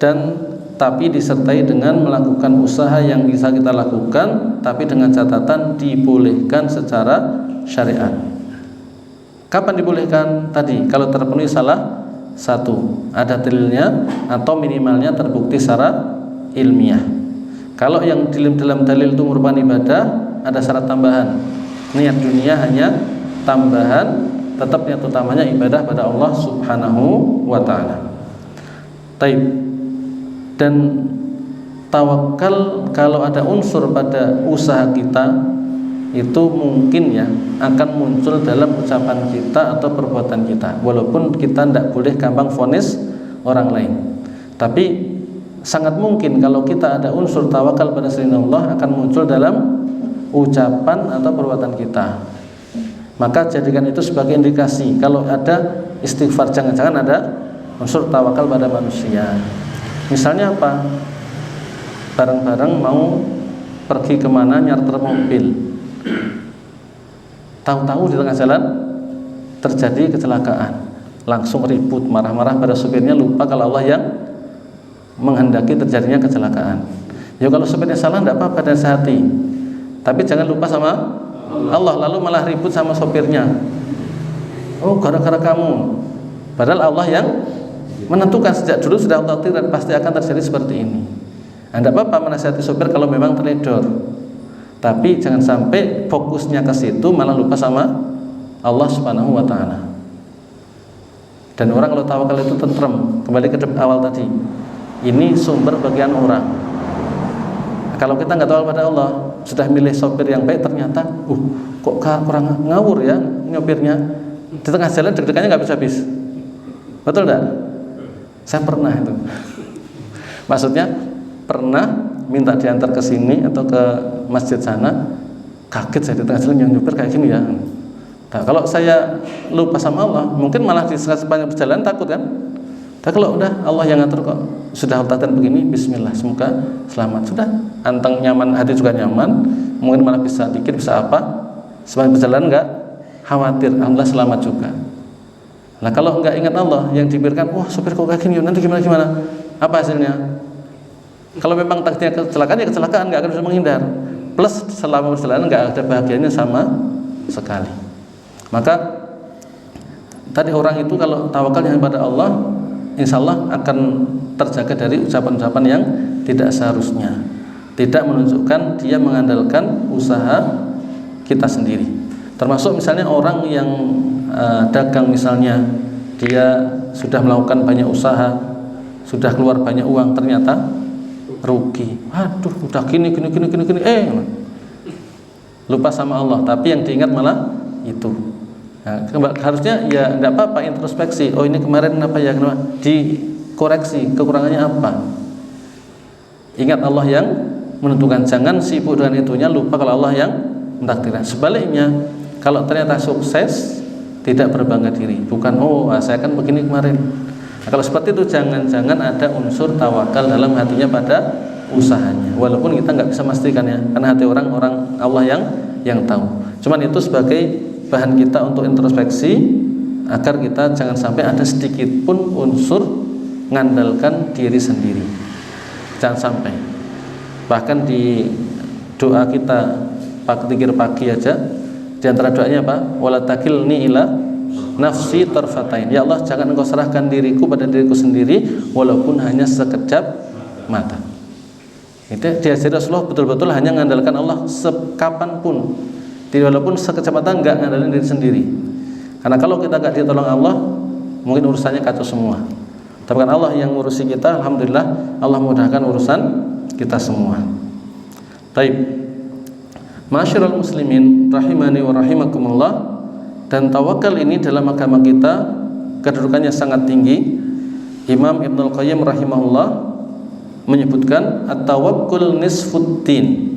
dan tapi disertai dengan melakukan usaha yang bisa kita lakukan, tapi dengan catatan dibolehkan secara syariat. Kapan dibolehkan? Tadi kalau terpenuhi salah satu, ada dalilnya atau minimalnya terbukti secara ilmiah. Kalau yang dalam dalil itu merupakan ibadah, ada syarat tambahan. Niat dunia hanya tambahan, tetap niat utamanya ibadah pada Allah Subhanahu wa taala. Taib. Dan tawakal kalau ada unsur pada usaha kita itu mungkin ya akan muncul dalam ucapan kita atau perbuatan kita, walaupun kita tidak boleh gampang vonis orang lain. Tapi sangat mungkin kalau kita ada unsur tawakal pada selain Allah akan muncul dalam ucapan atau perbuatan kita. Maka jadikan itu sebagai indikasi kalau ada istighfar, jangan-jangan ada unsur tawakal pada manusia. Misalnya apa? Bareng-bareng mau pergi kemana nyarter mobil, tahu-tahu di tengah jalan terjadi kecelakaan, langsung ribut, marah-marah pada supirnya, lupa kalau Allah yang menghendaki terjadinya kecelakaan. Ya kalau supirnya salah tidak apa-apa, nasihati, tapi jangan lupa sama Allah, lalu malah ribut sama sopirnya. Oh gara-gara kamu, padahal Allah yang menentukan sejak dulu, sudah Allah dan pasti akan terjadi seperti ini. Anda apa-apa menasihati sopir kalau memang teledor, tapi jangan sampai fokusnya ke situ malah lupa sama Allah Subhanahu wa taala. Dan orang kalau tawakal itu tentrem, kembali ke awal tadi. Ini sumber bagian orang. Kalau kita nggak tawakal pada Allah, sudah milih sopir yang baik, ternyata kok kurang ngawur ya nyopirnya, di tengah jalan deg-degannya nggak habis-habis. Betul enggak? Saya pernah itu. Maksudnya pernah minta diantar ke sini atau ke masjid sana, kaget saya di tengah jalan yang nyupir kayak gini ya. Nah, kalau saya lupa sama Allah, mungkin malah di sepanjang perjalanan takut kan. Tapi kalau udah Allah yang ngatur kok, sudah ultatan begini, bismillah, semoga selamat. Sudah, anteng nyaman, hati juga nyaman, mungkin malah bisa dikit, bisa apa, sepanjang perjalanan enggak khawatir, alhamdulillah selamat juga. Nah kalau enggak ingat Allah, yang diberikan, wah supir kok kayak gini, nanti gimana? Apa hasilnya? Kalau memang takdirnya kecelakaan, ya kecelakaan, enggak akan bisa menghindar. Plus selama perjalanan enggak ada bahagianya sama sekali. Maka tadi orang itu kalau tawakalnya pada Allah, insya Allah akan terjaga dari ucapan-ucapan yang tidak seharusnya, tidak menunjukkan dia mengandalkan usaha kita sendiri. Termasuk misalnya orang yang dagang, misalnya dia sudah melakukan banyak usaha, sudah keluar banyak uang, ternyata rugi. Waduh, udah gini, lupa sama Allah, tapi yang diingat malah itu. Nah, harusnya ya tidak apa-apa, introspeksi. Oh ini kemarin kenapa ya, kenapa? Dikoreksi kekurangannya apa. Ingat Allah yang menentukan, jangan sibuk dengan itunya, lupa kalau Allah yang mentakdirkan. Sebaliknya, kalau ternyata sukses, tidak berbangga diri, bukan saya kan begini kemarin. Nah, kalau seperti itu jangan-jangan ada unsur tawakal dalam hatinya pada usahanya, walaupun kita nggak bisa memastikan ya, karena hati orang Allah yang tahu. Cuman itu sebagai bahan kita untuk introspeksi, agar kita jangan sampai ada sedikit pun unsur mengandalkan diri sendiri, jangan sampai. Bahkan di doa kita zikir pagi aja, di antara doanya apa? Wala takilni ila nafsi tarfatain. Ya Allah, jangan engkau serahkan diriku pada diriku sendiri walaupun hanya sekejap mata. Itu diajari Rasulullah betul-betul hanya mengandalkan Allah sekapanpun, walaupun sekejap mata enggak ngandalkan diri sendiri. Karena kalau kita enggak ditolong Allah, mungkin urusannya kacau semua. Tapi kan Allah yang ngurusi kita, alhamdulillah Allah mudahkan urusan kita semua. Baik. Ma'asyiral muslimin rahimani wa rahimakumullah, dan tawakal ini dalam agama kita kedudukannya sangat tinggi. Imam Ibnul Qayyim rahimahullah menyebutkan at-tawakkul nisfuddin.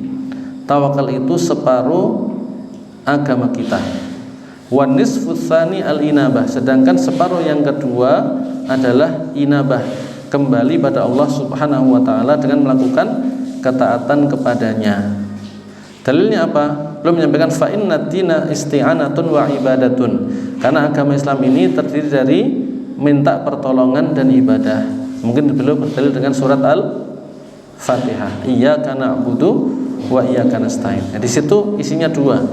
Tawakal itu separuh agama kita. Wa nisfus tsani al-inabah, sedangkan separuh yang kedua adalah inabah, kembali pada Allah Subhanahu wa taala dengan melakukan ketaatan kepadanya. Dalilnya apa? Belum menyampaikan fa inna dina isti'anatun wa ibadatun. Karena agama Islam ini terdiri dari minta pertolongan dan ibadah. Mungkin beliau berdalil dengan surat Fatihah. Iyyaka na'budu wa iyyaka nasta'in. Nah, di situ isinya dua.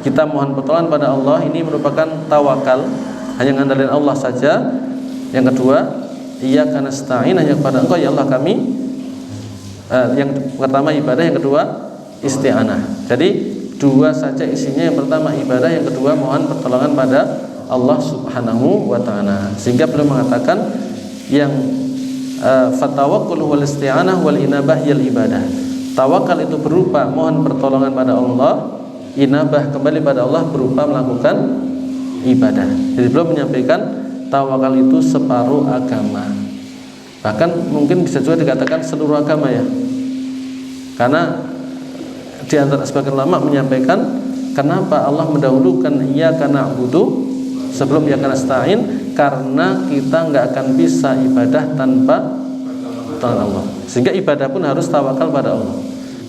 Kita mohon pertolongan pada Allah, ini merupakan tawakal, hanya ngandalin Allah saja. Yang kedua, iyyaka nasta'in, hanya kepada Engkau ya Allah kami. Yang pertama ibadah, yang kedua isti'anah. Jadi dua saja isinya. Yang pertama ibadah, yang kedua mohon pertolongan pada Allah Subhanahu wa ta'ala. Sehingga beliau mengatakan yang fatawakkul wal isti'anah wal inabah yal ibadah. Tawakal itu berupa mohon pertolongan pada Allah, inabah kembali pada Allah berupa melakukan ibadah. Jadi beliau menyampaikan tawakal itu separuh agama. Bahkan mungkin bisa juga dikatakan seluruh agama ya. Karena di antara sebagian ulama menyampaikan kenapa Allah mendahulukan iyyaka na'budu sebelum iyyaka nasta'in, karena kita nggak akan bisa ibadah tanpa pertolongan Allah. Sehingga ibadah pun harus tawakal pada Allah.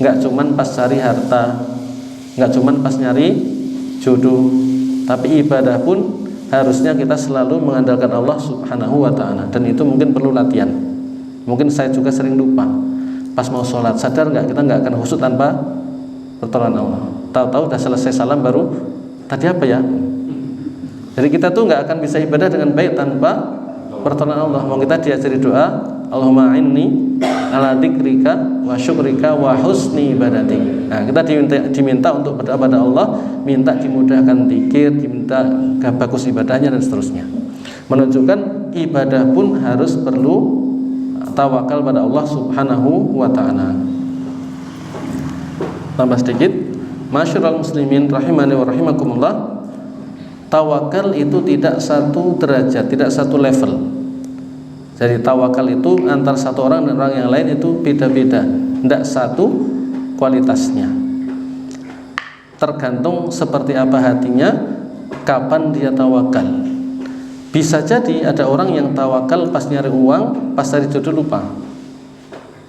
Nggak cuman pas cari harta, nggak cuman pas nyari jodoh, tapi ibadah pun harusnya kita selalu mengandalkan Allah Subhanahu wa ta'ala. Dan itu mungkin perlu latihan. Mungkin saya juga sering lupa. Pas mau sholat, sadar nggak kita nggak akan khusyuk tanpa pertolongan Allah. Tahu-tahu udah selesai salam baru tadi apa ya? Jadi kita tuh nggak akan bisa ibadah dengan baik tanpa pertolongan Allah. Mau kita diajari doa, Allahumma inni ala dzikrika wa syukrika wa husni ibadatik. Nah, kita diminta untuk berdoa pada Allah, minta dimudahkan zikir, diminta bagus ibadahnya dan seterusnya. Menunjukkan ibadah pun harus perlu tawakal pada Allah Subhanahu wa ta'ala. Tambah sedikit, masyarul muslimin rahimani wa rahimakumullah. Tawakal itu tidak satu derajat, tidak satu level. Jadi tawakal itu antar satu orang dan orang yang lain itu beda-beda, tidak satu kualitasnya. Tergantung seperti apa hatinya, kapan dia tawakal. Bisa jadi ada orang yang tawakal pas nyari uang, pas cari jodoh lupa,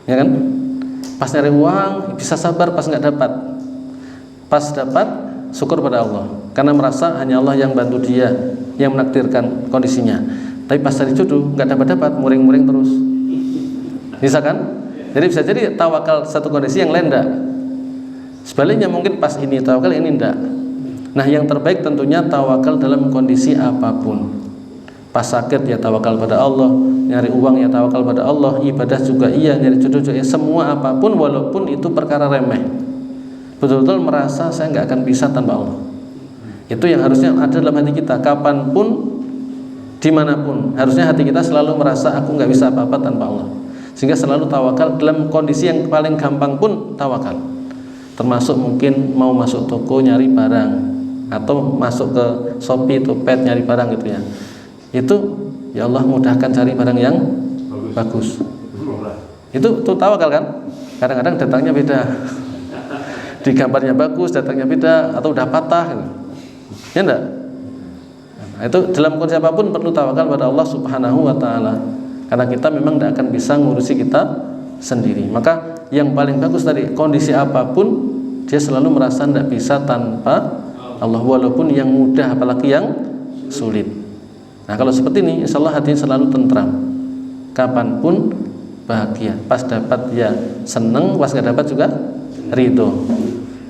ya kan? Pas nyari uang bisa sabar, pas nggak dapat, pas dapat syukur pada Allah, karena merasa hanya Allah yang bantu dia, yang menakdirkan kondisinya. Tapi pas cari jodoh nggak dapat, muring-muring terus. Bisa kan? Jadi bisa jadi tawakal satu kondisi, yang lain enggak. Sebaliknya mungkin pas ini tawakal, ini enggak. Nah, yang terbaik tentunya tawakal dalam kondisi apapun. Pas sakit ya tawakal pada Allah, nyari uang ya tawakal pada Allah, ibadah juga iya, nyari jodoh juga iya, semua apapun walaupun itu perkara remeh. Betul-betul merasa saya nggak akan bisa tanpa Allah. Itu yang harusnya ada dalam hati kita, kapanpun, dimanapun, harusnya hati kita selalu merasa aku nggak bisa apa-apa tanpa Allah. Sehingga selalu tawakal dalam kondisi yang paling gampang pun tawakal. Termasuk mungkin mau masuk toko nyari barang, atau masuk ke Shopee, Topet nyari barang gitu ya. Itu ya Allah mudahkan cari barang yang bagus. Itu tawakal kan? Kadang-kadang datangnya beda. Di gambarnya bagus, datangnya beda, atau udah patah gitu. Ya enggak? Nah, itu dalam kondisi apapun perlu tawakal pada Allah Subhanahu wa ta'ala. Karena kita memang tidak akan bisa ngurusi kita sendiri. Maka yang paling bagus tadi, kondisi apapun dia selalu merasa tidak bisa tanpa Allah, walaupun yang mudah apalagi yang sulit. Nah, kalau seperti ini insya Allah hatinya selalu tentram, kapanpun bahagia. Pas dapat ya seneng, pas nggak dapat juga ridho.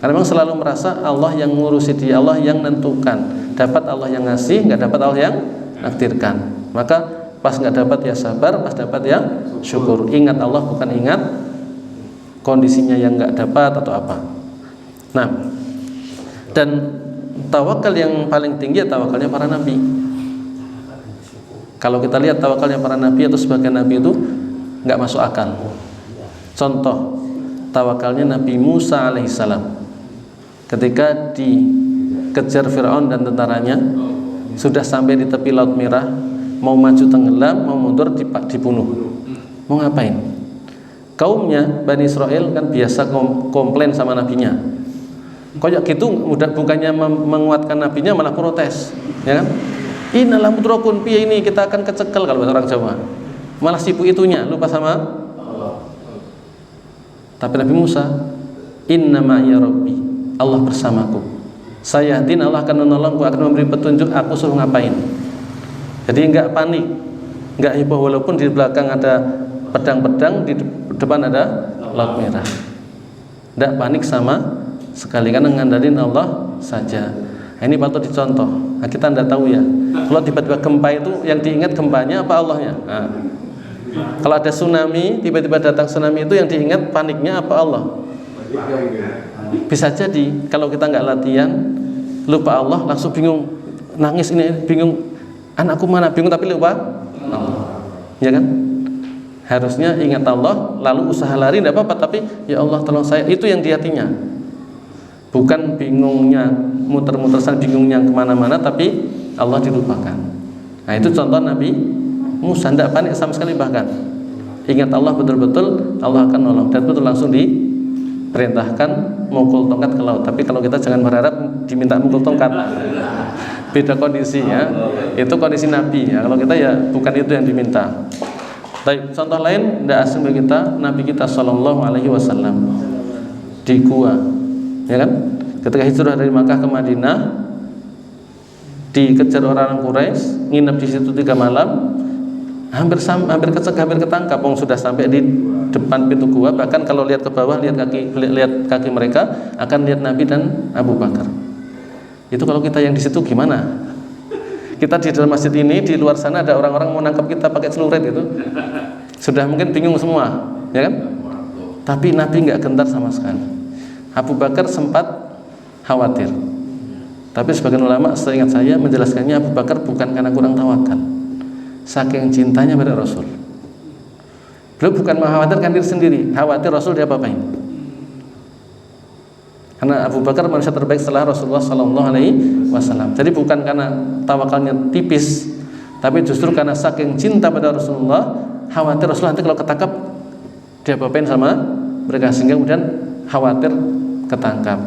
Karena memang selalu merasa Allah yang ngurusi dia, Allah yang nentukan. Dapat Allah yang ngasih, nggak dapat Allah yang nakdirkan. Maka pas nggak dapat ya sabar, pas dapat ya syukur. Ingat Allah, bukan ingat kondisinya yang nggak dapat atau apa. Nah, dan tawakal yang paling tinggi ya tawakalnya para nabi. Kalau kita lihat tawakalnya para nabi atau sebagian nabi itu nggak masuk akal. Contoh tawakalnya Nabi Musa alaihissalam ketika dikejar Fir'aun dan tentaranya, sudah sampai di tepi Laut Merah, mau maju tenggelam, mau mundur dibunuh. Mau ngapain? Kaumnya Bani Israel kan biasa komplain sama nabinya. Kayak gitu, bukannya menguatkan nabinya malah protes, ya kan? Innalah mudrakun, piye ini kita akan kecekel, kalau bahasa orang Jawa. Malah sibuk itunya, lupa sama Allah. Tapi Nabi Musa, inna ma'iya rabbi, Allah bersamaku. Saya yakin Allah akan menolongku, akan memberi petunjuk, aku suruh ngapain. Jadi enggak panik, enggak heboh, walaupun di belakang ada pedang-pedang, di depan ada laut merah. Tidak panik sama sekali karena ngandalin Allah saja. Nah, ini patut dicontoh. Nah, kita tidak tahu ya. Kalau tiba-tiba gempa itu yang diingat gempanya apa Allahnya? Nah, kalau ada tsunami, tiba-tiba datang tsunami itu yang diingat paniknya apa Allah? Bisa jadi kalau kita nggak latihan, lupa Allah, langsung bingung, nangis ini bingung, anakku mana, bingung tapi lupa Allah. Ya kan? Harusnya ingat Allah, lalu usaha lari tidak apa-apa, tapi ya Allah tolong saya, itu yang di hatinya. Bukan bingungnya muter-muter sana, bingungnya kemana-mana, tapi Allah dilupakan. Nah itu contoh Nabi Musa, tidak panik sama sekali, bahkan ingat Allah betul-betul, Allah akan nolong, dan betul langsung diperintahkan mukul tongkat ke laut. Tapi kalau kita jangan berharap diminta mukul tongkat, beda kondisi ya. Itu kondisi Nabi ya. Kalau kita ya bukan itu yang diminta. Baik, contoh lain tidak asing bagi kita, Nabi kita Shallallahu Alaihi Wasallam di gua, ya kan? Ketika hijrah dari Makkah ke Madinah, dikejar orang Quraisy, nginep di situ 3 malam, hampir ketangkap. Sudah sampai di depan pintu gua, bahkan kalau lihat ke bawah, lihat kaki mereka, akan lihat Nabi dan Abu Bakar. Itu kalau kita yang di situ gimana? Kita di dalam masjid ini, di luar sana ada orang-orang mau nangkap kita pakai celurit gitu. Sudah mungkin bingung semua, ya kan? Tapi Nabi nggak gentar sama sekali. Abu Bakar sempat khawatir. Tapi sebagian ulama seingat saya menjelaskannya, Abu Bakar bukan karena kurang tawakal, saking cintanya pada Rasul. Beliau bukan mengkhawatirkan diri sendiri, khawatir Rasul dia apa-apain. Karena Abu Bakar manusia terbaik setelah Rasulullah Sallallahu Alaihi Wasallam. Jadi bukan karena tawakalnya tipis, tapi justru karena saking cinta pada Rasulullah, khawatir Rasulullah nanti kalau ketangkap dia apa-apain sama mereka, sehingga kemudian khawatir ketangkap.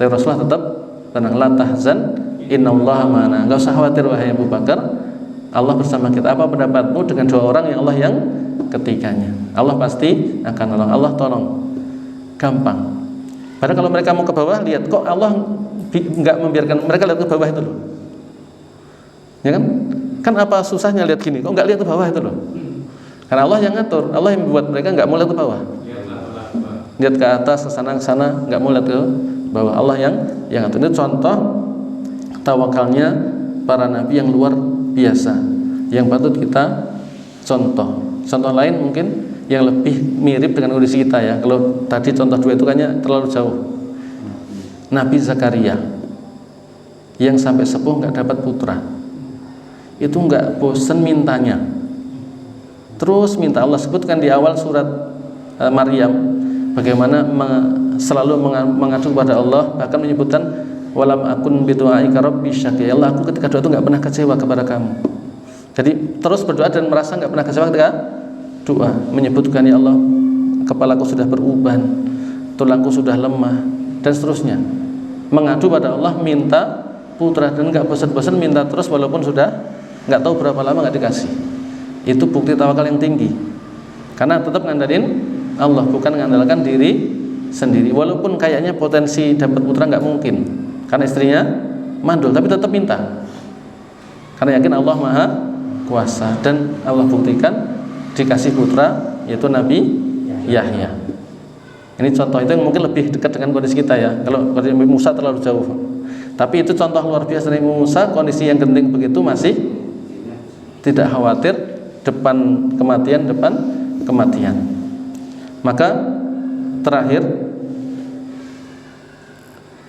Tapi Rasulullah tetap tenang, la tahzan, innallaha ma'ana. Enggak usah khawatir wahai Abu Bakar, Allah bersama kita. Apa pendapatmu dengan 2 orang yang Allah yang ketiganya? Allah pasti akan nolong, Allah tolong. Gampang. Padahal kalau mereka mau ke bawah, lihat kok Allah nggak membiarkan mereka lihat ke bawah itu loh, ya kan? Kan apa susahnya lihat gini, kok nggak lihat ke bawah itu loh? Karena Allah yang ngatur, Allah yang membuat mereka nggak mau lihat ke bawah, lihat ke atas, ke sana, nggak mau lihat ke bawah. Allah yang ngatur. Itu contoh tawakalnya para nabi yang luar biasa, yang patut kita contoh. Contoh lain mungkin yang lebih mirip dengan kondisi kita ya. Kalau tadi contoh 2 itu kayaknya terlalu jauh. Nabi Zakaria yang sampai sepuh nggak dapat putra, itu nggak bosen mintanya, terus minta. Allah sebutkan di awal surat Maryam bagaimana selalu mengadu kepada Allah, bahkan menyebutkan walam akun bidu'aika rabbi syaqiyya. Allah, aku ketika doa itu nggak pernah kecewa kepada kamu. Jadi terus berdoa dan merasa nggak pernah kecewa ketika doa, menyebutkan ya Allah, kepalaku sudah beruban, tulangku sudah lemah, dan seterusnya. Mengadu pada Allah, minta putra, dan nggak bosan-bosan minta terus walaupun sudah nggak tahu berapa lama nggak dikasih. Itu bukti tawakal yang tinggi, karena tetap ngandalin Allah, bukan mengandalkan diri sendiri. Walaupun kayaknya potensi dapat putra nggak mungkin, karena istrinya mandul, tapi tetap minta, karena yakin Allah Maha Kuasa. Dan Allah buktikan dikasih putra, yaitu Nabi Yahya. Ini contoh itu yang mungkin lebih dekat dengan kondisi kita ya. Kalau kondisi Nabi Musa terlalu jauh, tapi itu contoh luar biasa Nabi Musa, kondisi yang genting begitu masih tidak khawatir depan kematian. Maka terakhir,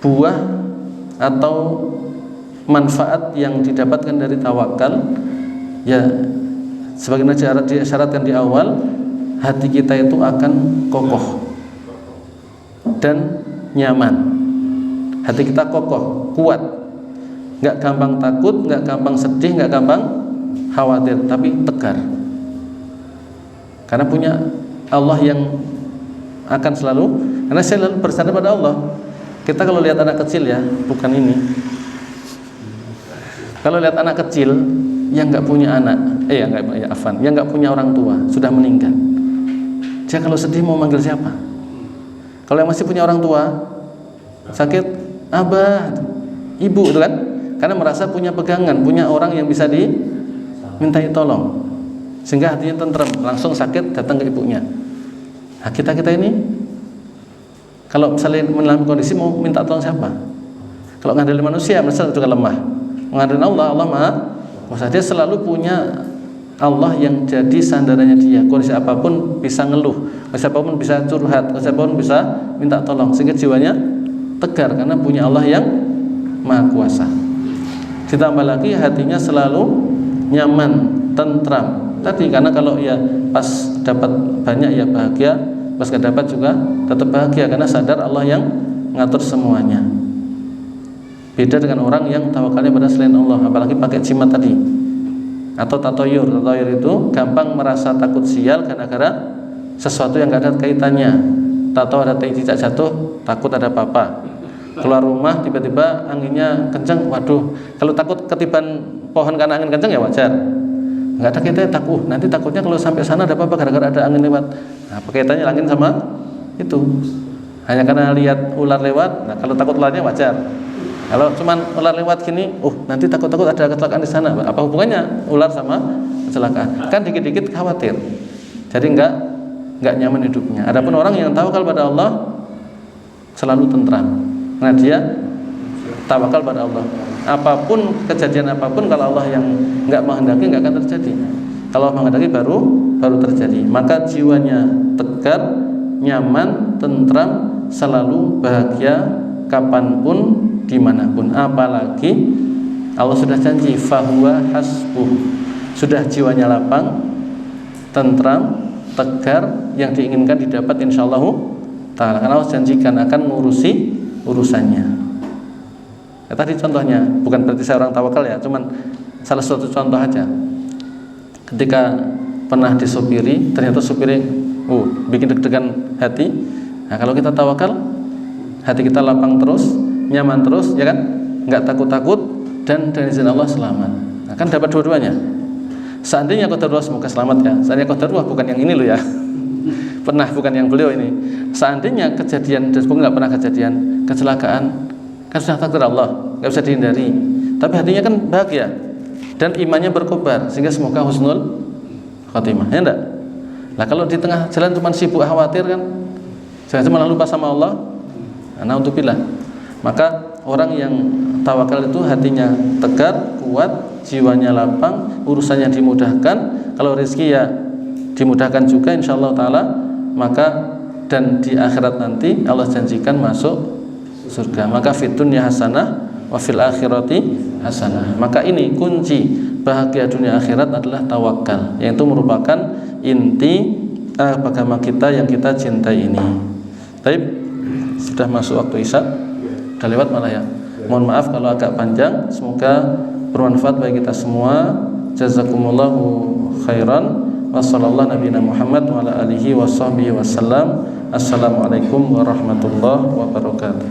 buah atau manfaat yang didapatkan dari tawakal ya, sebagaimana disyaratkan di awal, hati kita itu akan kokoh dan nyaman. Hati kita kokoh, kuat, nggak gampang takut, nggak gampang sedih, nggak gampang khawatir, tapi tegar. Karena punya Allah yang akan selalu, karena saya selalu bersandar pada Allah. Kita kalau lihat anak kecil ya, bukan ini. Kalau lihat anak kecil yang nggak punya anak, yang nggak punya orang tua, sudah meninggal, dia kalau sedih mau manggil siapa? Kalau yang masih punya orang tua, sakit, abah, ibu, itu kan? Karena merasa punya pegangan, punya orang yang bisa dimintai tolong, sehingga hatinya tentrem, langsung sakit datang ke ibunya. Nah, kita ini kalau misalnya mengalami kondisi mau minta tolong siapa? Kalau ngandelin manusia, manusia juga lemah. Ngandelin Allah, Allah Maha Kuasa. Dia selalu punya Allah yang jadi sandarannya dia. Kondisi apapun bisa ngeluh, kondisi apapun bisa curhat, kondisi apapun bisa minta tolong, sehingga jiwanya tegar karena punya Allah yang Maha Kuasa. Ditambah lagi hatinya selalu nyaman, tentram. Tadi karena kalau ya pas dapat banyak ya bahagia, pas gak dapat juga tetap bahagia karena sadar Allah yang ngatur semuanya. Beda dengan orang yang tawakalnya pada selain Allah, apalagi pakai jimat tadi atau tatoyur. Tatoyur itu gampang merasa takut sial gara-gara sesuatu yang gak ada kaitannya. Tato ada tai cicak jatuh, takut ada apa-apa. Keluar rumah tiba-tiba anginnya kencang, waduh. Kalau takut ketiban pohon karena angin kencang ya wajar. Nggak ada kaitannya takut. Nanti takutnya kalau sampai sana ada apa-apa gara-gara ada angin lewat. Nah, kaitannya angin sama itu. Hanya karena lihat ular lewat. Nah, kalau takut ularnya wajar. Kalau cuman ular lewat gini, nanti takut-takut ada kecelakaan di sana. Apa hubungannya ular sama kecelakaan? Kan dikit-dikit khawatir. Jadi nggak nyaman hidupnya. Adapun orang yang tawakal pada Allah selalu tentram. Nah, dia tawakal pada Allah. Apapun kejadian apapun, kalau Allah yang nggak menghendaki nggak akan terjadi. Kalau Allah menghendaki baru terjadi. Maka jiwanya tegar, nyaman, tentram, selalu bahagia kapanpun, dimanapun. Apalagi Allah sudah janji fahuwa hasbuh, sudah jiwanya lapang, tentram, tegar, yang diinginkan didapat insyaallah ta'ala. Karena Allah janjikan akan mengurusi urusannya. Ya, tadi contohnya bukan berarti saya orang tawakal ya, cuman salah satu contoh aja. Ketika pernah disopiri, ternyata supirnya bikin deg-degan hati. Nah, kalau kita tawakal, hati kita lapang terus, nyaman terus, ya kan? Nggak takut-takut, dan dari izin Allah selamat. Nah, kan dapat dua-duanya. Seandainya qadarullah, semoga selamat ya. Seandainya qadarullah bukan yang ini loh ya. Pernah, bukan yang beliau ini. Seandainya kejadian, dan semoga nggak pernah kejadian kecelakaan, kan sudah takdir Allah, nggak bisa dihindari. Tapi hatinya kan bahagia dan imannya berkobar, sehingga semoga husnul khatimah, ya enggak? Nah, kalau di tengah jalan cuma sibuk khawatir kan, jangan cuma lupa sama Allah. Nah, untuk pilih. Maka orang yang tawakal itu hatinya tegar, kuat, jiwanya lapang, urusannya dimudahkan. Kalau rezeki ya dimudahkan juga insyaallah ta'ala. Maka dan di akhirat nanti Allah janjikan masuk surga. Maka fid dunya hasanah wa fil akhirati hasanah. Maka ini kunci bahagia dunia akhirat adalah tawakal, yaitu merupakan inti agama kita yang kita cintai ini. Baik, sudah masuk waktu isya. Sudah lewat malah ya. Mohon maaf kalau agak panjang. Semoga bermanfaat bagi kita semua. Jazakumullahu khairan. Wassallallahu nabiyana Muhammad wa ala alihi washabbihi wasallam. Assalamualaikum warahmatullahi wabarakatuh.